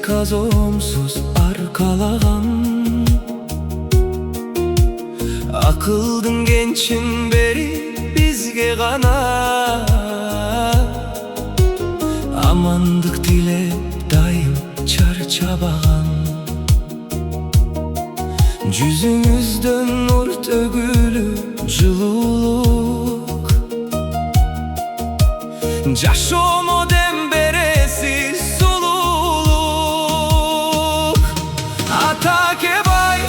kazomsuz arkalagan. Akıldın gençin beri bizge gana. Amandık dile daim çarçabagan. Yüzümüzden nur tөгülü жылуулук. Жашомо дем бересиз сулуулук. Ата кебай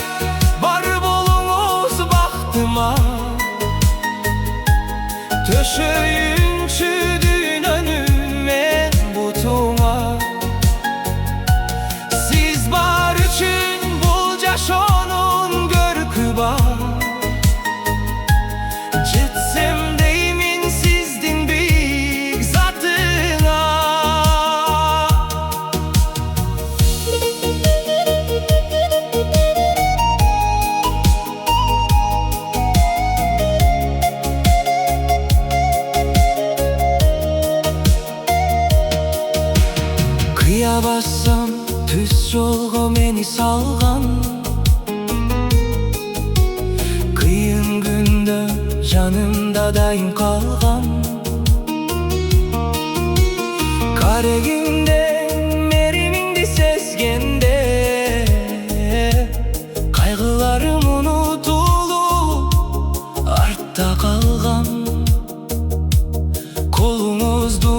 бар болуңуз бактыма. Төшөйүнчү дүйнөнү мен бутуңа. Сиз бар үчүн бул жашоонун көркү бар. Jetsem deymin sizdin büyük zatına. Kıya bassam түз жолго мени салган. Кыйын күндө жанымда дайым калган. Карегимде меримиңди сезгенде, кайгыларым унутулуп артта калган. Колуңузду